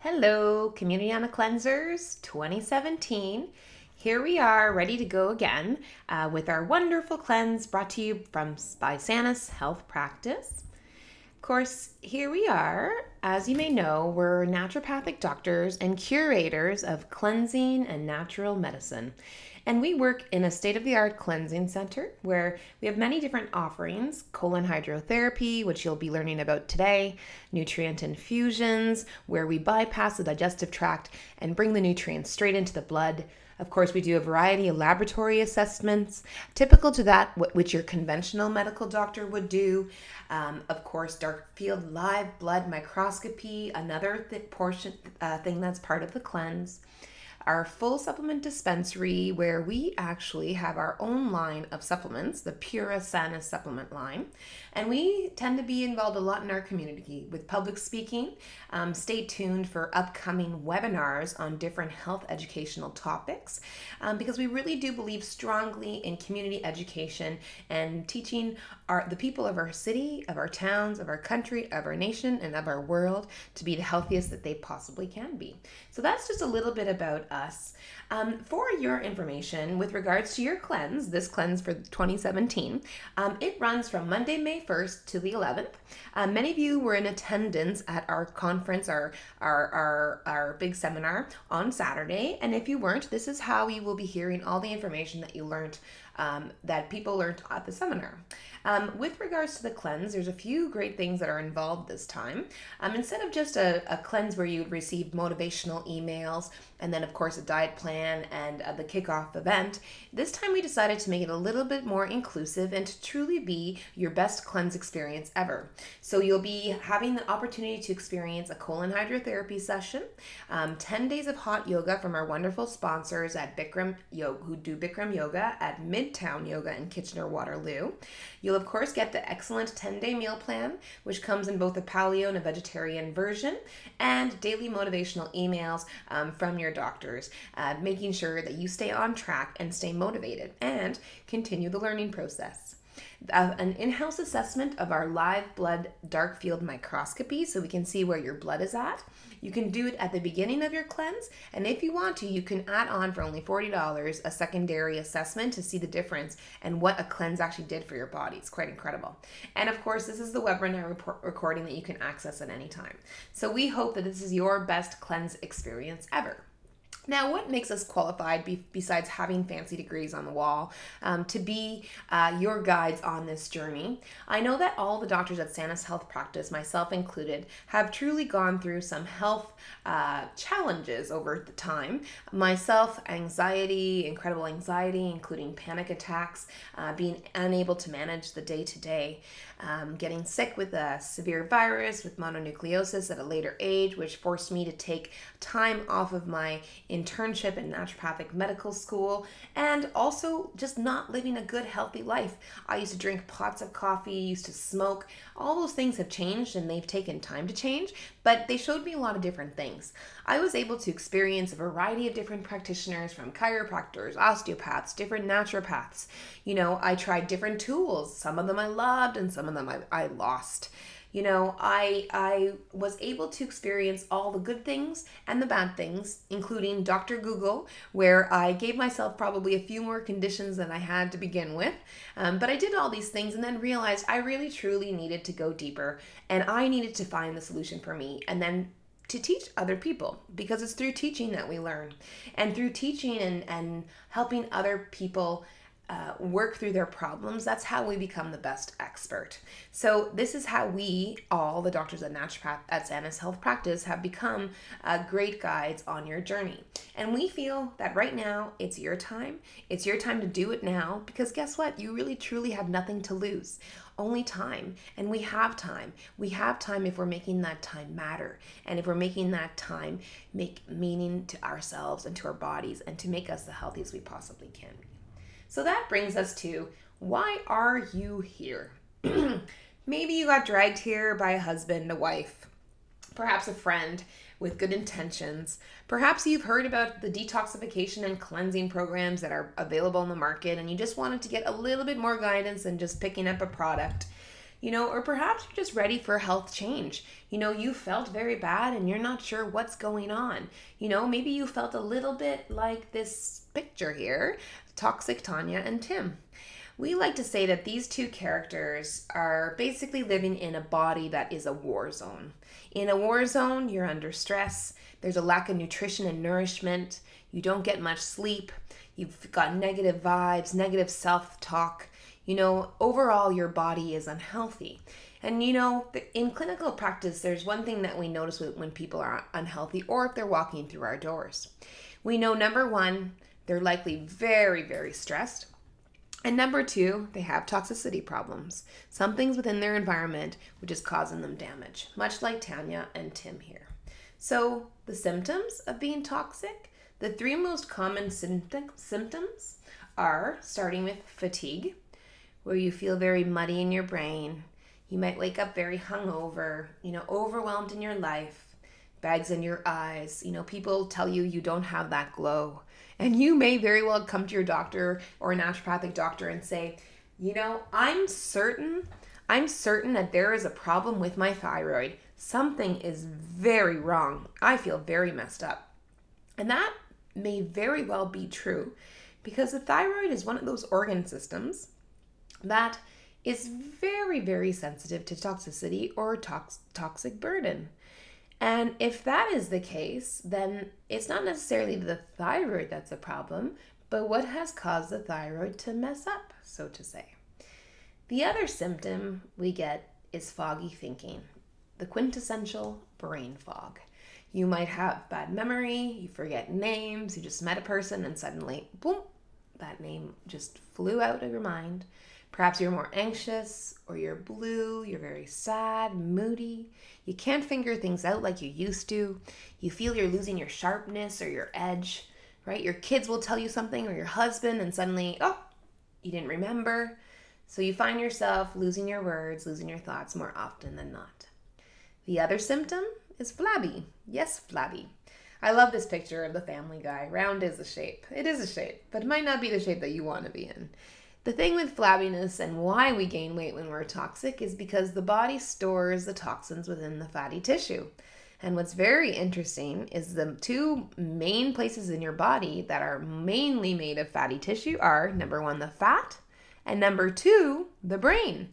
Hello, Community Cleansers 2017. Here we are, ready to go again with our wonderful cleanse brought to you by Sanus Health Practice. Of course, here we are. As you may know, we're naturopathic doctors and curators of cleansing and natural medicine. And we work in a state-of-the-art cleansing center where we have many different offerings: colon hydrotherapy, which you'll be learning about today, nutrient infusions, where we bypass the digestive tract and bring the nutrients straight into the blood. Of course, we do a variety of laboratory assessments, typical to that which your conventional medical doctor would do. Of course, dark field live blood microscopy, another thing that's part of the cleanse. Our full supplement dispensary, where we actually have our own line of supplements, the Pura Sanus supplement line. And we tend to be involved a lot in our community with public speaking. Stay tuned for upcoming webinars on different health educational topics, because we really do believe strongly in community education and teaching the people of our city, of our towns, of our country, of our nation, and of our world to be the healthiest that they possibly can be. So that's just a little bit about us. For your information, with regards to your cleanse, this cleanse for 2017, it runs from Monday, May 1st to the 11th. Many of you were in attendance at our conference, our big seminar on Saturday. And if you weren't, this is how you will be hearing all the information that you learned, that people learned at the seminar. With regards to the cleanse, there's a few great things that are involved this time. Instead of just a cleanse where you would receive motivational emails and then, of course, a diet plan and the kickoff event, this time we decided to make it a little bit more inclusive and to truly be your best cleanse experience ever. So you'll be having the opportunity to experience a colon hydrotherapy session, 10 days of hot yoga from our wonderful sponsors at Bikram Yoga, who do Bikram Yoga at Midtown Yoga in Kitchener-Waterloo. You'll, of course, get the excellent 10-day meal plan, which comes in both a paleo and a vegetarian version, and daily motivational emails from your doctors, making sure that you stay on track and stay motivated and continue the learning process. An in-house assessment of our live blood dark field microscopy, so we can see where your blood is at. You can do it at the beginning of your cleanse, and if you want to, you can add on for only $40 a secondary assessment to see the difference and what a cleanse actually did for your body. It's quite incredible. And of course, this is the webinar recording that you can access at any time. So we hope that this is your best cleanse experience ever. Now, what makes us qualified, besides having fancy degrees on the wall, to be your guides on this journey? I know that all the doctors at Sanus Health Practice, myself included, have truly gone through some health challenges over the time. Myself, incredible anxiety, including panic attacks, being unable to manage the day-to-day, getting sick with a severe virus, with mononucleosis at a later age, which forced me to take time off of my internship in naturopathic medical school, and also just not living a good, healthy life. I used to drink pots of coffee, used to smoke. All those things have changed, and they've taken time to change, but they showed me a lot of different things. I was able to experience a variety of different practitioners, from chiropractors, osteopaths, different naturopaths. You know, I tried different tools. Some of them I loved, and some of them I lost. You know, I was able to experience all the good things and the bad things, including Dr. Google, where I gave myself probably a few more conditions than I had to begin with. But I did all these things and then realized I really truly needed to go deeper, and I needed to find the solution for me, and then to teach other people, because it's through teaching that we learn. And through teaching and helping other people work through their problems, that's how we become the best expert. So this is how we, all the doctors at Sanus Health Practice, have become great guides on your journey. And we feel that right now it's your time. It's your time to do it now, because guess what? You really truly have nothing to lose. Only time. And we have time. We have time if we're making that time matter. And if we're making that time make meaning to ourselves and to our bodies, and to make us the healthiest we possibly can be. So that brings us to, why are you here? Maybe you got dragged here by a husband, a wife, perhaps a friend with good intentions. Perhaps you've heard about the detoxification and cleansing programs that are available in the market, and you just wanted to get a little bit more guidance than just picking up a product. or perhaps you're just ready for a health change. You felt very bad and you're not sure what's going on. Maybe you felt a little bit like this picture here, Toxic Tanya and Tim. We like to say that these two characters are basically living in a body that is a war zone. In a war zone, you're under stress. There's a lack of nutrition and nourishment. You don't get much sleep. You've got negative vibes, negative self-talk. Overall, your body is unhealthy. And in clinical practice, there's one thing that we notice when people are unhealthy or if they're walking through our doors. We know, number one, they're likely very, very stressed. And number two, they have toxicity problems. Something's within their environment which is causing them damage, much like Tanya and Tim here. So the symptoms of being toxic, the three most common symptoms are starting with fatigue, where you feel very muddy in your brain. You might wake up very hungover, overwhelmed in your life, bags in your eyes. People tell you don't have that glow. And you may very well come to your doctor or a naturopathic doctor and say, I'm certain that there is a problem with my thyroid. Something is very wrong. I feel very messed up. And that may very well be true because the thyroid is one of those organ systems that is very, very sensitive to toxicity or toxic burden. And if that is the case, then it's not necessarily the thyroid that's a problem, but what has caused the thyroid to mess up, so to say. The other symptom we get is foggy thinking, the quintessential brain fog. You might have bad memory, you forget names, you just met a person and suddenly, boom, that name just flew out of your mind. Perhaps you're more anxious or you're blue, you're very sad, moody. You can't figure things out like you used to. You feel you're losing your sharpness or your edge, right? Your kids will tell you something or your husband and suddenly, you didn't remember. So you find yourself losing your words, losing your thoughts more often than not. The other symptom is flabby. Yes, flabby. I love this picture of the Family Guy. Round is a shape. It is a shape, but it might not be the shape that you want to be in. The thing with flabbiness and why we gain weight when we're toxic is because the body stores the toxins within the fatty tissue. And what's very interesting is the two main places in your body that are mainly made of fatty tissue are, number one, the fat, and number two, the brain.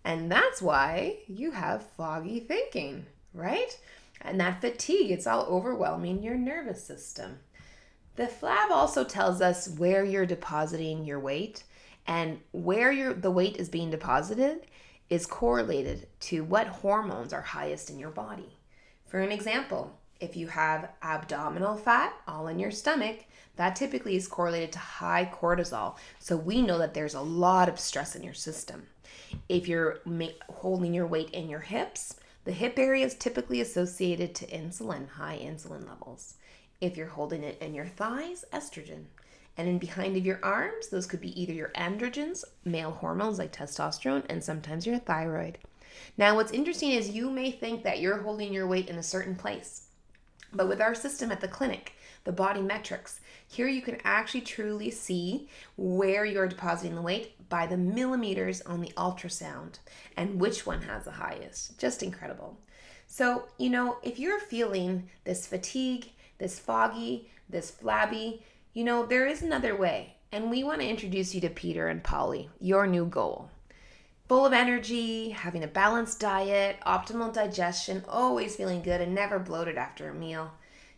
And that's why you have foggy thinking, right? And that fatigue, it's all overwhelming your nervous system. The flab also tells us where you're depositing your weight. And where the weight is being deposited is correlated to what hormones are highest in your body. For an example, if you have abdominal fat all in your stomach, that typically is correlated to high cortisol. So we know that there's a lot of stress in your system. If you're holding your weight in your hips, the hip area is typically associated to insulin, high insulin levels. If you're holding it in your thighs, estrogen. And in behind of your arms, those could be either your androgens, male hormones like testosterone, and sometimes your thyroid. Now, what's interesting is you may think that you're holding your weight in a certain place. But with our system at the clinic, the body metrics, here you can actually truly see where you're depositing the weight by the millimeters on the ultrasound and which one has the highest. Just incredible. So, if you're feeling this fatigue, this foggy, this flabby, there is another way, and we want to introduce you to Peter and Polly, your new goal. Full of energy, having a balanced diet, optimal digestion, always feeling good and never bloated after a meal.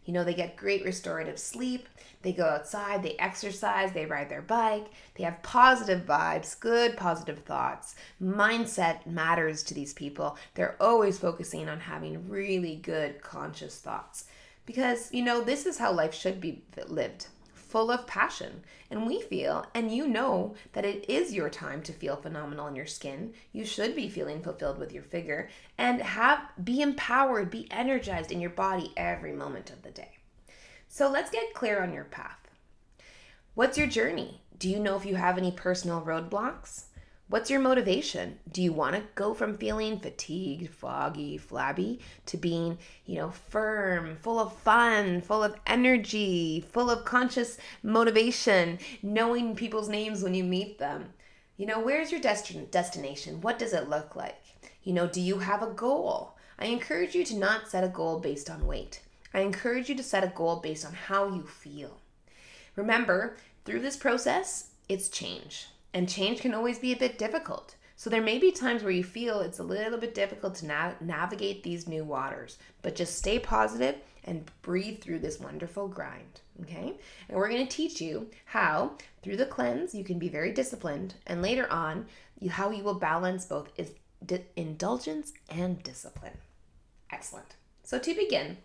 They get great restorative sleep, they go outside, they exercise, they ride their bike, they have positive vibes, good positive thoughts. Mindset matters to these people. They're always focusing on having really good conscious thoughts because, this is how life should be lived. Full of passion. And we feel, and that it is your time to feel phenomenal in your skin. You should be feeling fulfilled with your figure and be empowered, be energized in your body every moment of the day. So let's get clear on your path. What's your journey? Do you know if you have any personal roadblocks? What's your motivation? Do you want to go from feeling fatigued, foggy, flabby to being, firm, full of fun, full of energy, full of conscious motivation, knowing people's names when you meet them? Where's your destination? What does it look like? Do you have a goal? I encourage you to not set a goal based on weight. I encourage you to set a goal based on how you feel. Remember, through this process, it's change. And change can always be a bit difficult. So there may be times where you feel it's a little bit difficult to navigate these new waters. But just stay positive and breathe through this wonderful grind. Okay? And we're going to teach you how, through the cleanse, you can be very disciplined. And later on, how you will balance both indulgence and discipline. Excellent. So to begin,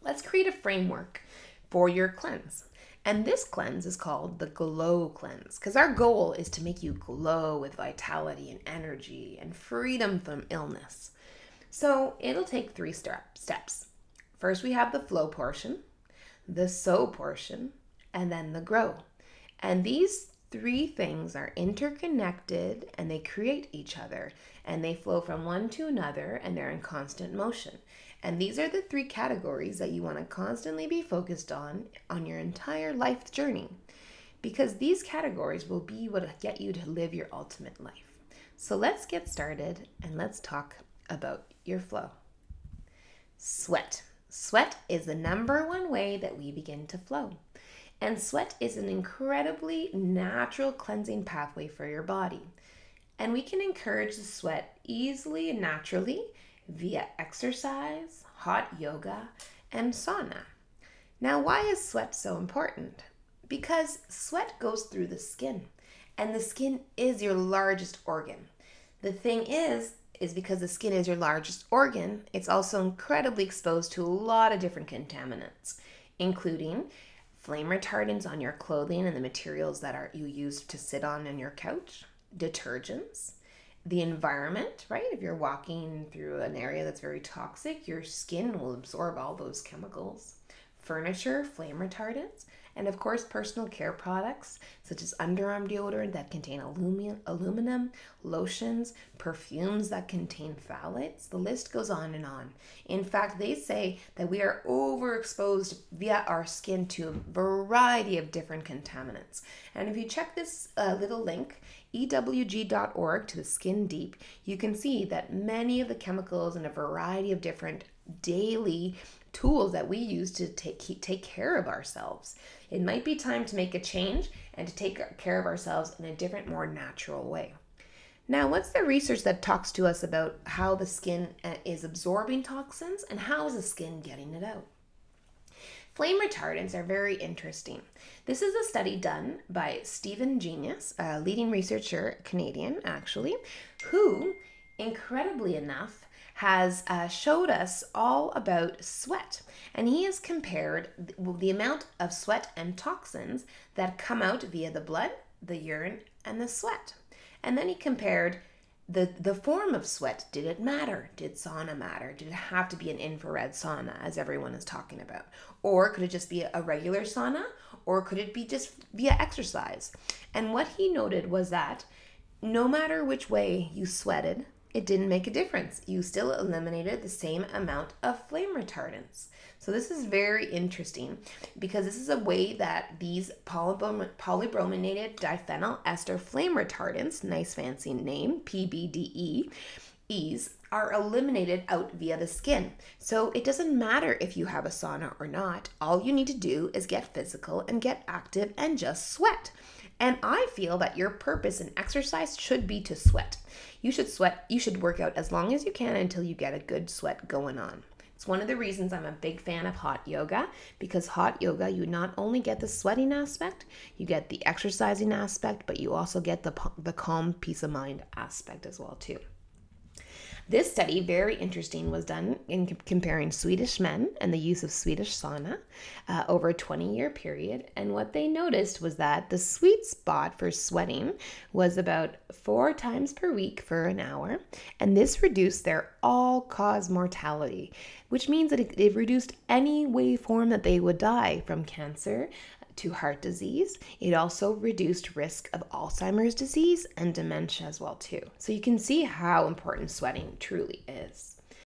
let's create a framework for your cleanse. And this cleanse is called the Glow Cleanse because our goal is to make you glow with vitality and energy and freedom from illness. So it'll take 3 steps. First, we have the flow portion, the sow portion, and then the grow. And these 3 things are interconnected and they create each other and they flow from one to another and they're in constant motion. And these are the 3 categories that you want to constantly be focused on your entire life journey because these categories will be what get you to live your ultimate life. So let's get started and let's talk about your flow. Sweat. Sweat is the number 1 way that we begin to flow. And sweat is an incredibly natural cleansing pathway for your body. And we can encourage the sweat easily and naturally via exercise, hot yoga, and sauna. Now, why is sweat so important? Because sweat goes through the skin, and the skin is your largest organ. The thing is because the skin is your largest organ, it's also incredibly exposed to a lot of different contaminants, including flame retardants on your clothing and the materials that you use to sit on your couch, detergents, the environment, right? If you're walking through an area that's very toxic, your skin will absorb all those chemicals. Furniture, flame retardants, and of course personal care products such as underarm deodorant that contain aluminum, lotions, perfumes that contain phthalates. The list goes on and on. In fact, they say that we are overexposed via our skin to a variety of different contaminants. And if you check this little link, ewg.org to the Skin Deep, you can see that many of the chemicals and a variety of different daily tools that we use to take care of ourselves. It might be time to make a change and to take care of ourselves in a different, more natural way. Now, what's the research that talks to us about how the skin is absorbing toxins and how is the skin getting it out? Flame retardants are very interesting. This is a study done by Stephen Genius, a leading researcher, Canadian actually, who, incredibly enough, has showed us all about sweat. And he has compared the amount of sweat and toxins that come out via the blood, the urine, and the sweat. And then he compared the form of sweat. Did it matter? Did sauna matter? Did it have to be an infrared sauna, as everyone is talking about? Or could it just be a regular sauna? Or could it be just via exercise? And what he noted was that no matter which way you sweated, it didn't make a difference. You still eliminated the same amount of flame retardants. So this is very interesting because this is a way that these polybrominated diphenyl ester flame retardants, nice fancy name, PBDEs, are eliminated out via the skin. So it doesn't matter if you have a sauna or not. All you need to do is get physical and get active and just sweat. And I feel that your purpose in exercise should be to sweat. You should sweat. You should work out as long as you can until you get a good sweat going on. It's one of the reasons I'm a big fan of hot yoga, because hot yoga, you not only get the sweating aspect, you get the exercising aspect, but you also get the calm peace of mind aspect as well too. This study, very interesting, was done in comparing Swedish men and the use of Swedish sauna over a 20-year period. And what they noticed was that the sweet spot for sweating was about 4 times per week for an hour. And this reduced their all-cause mortality, which means that it reduced any way form that they would die, from cancer to heart disease. It also reduced risk of Alzheimer's disease and dementia as well too. So you can see how important sweating truly is.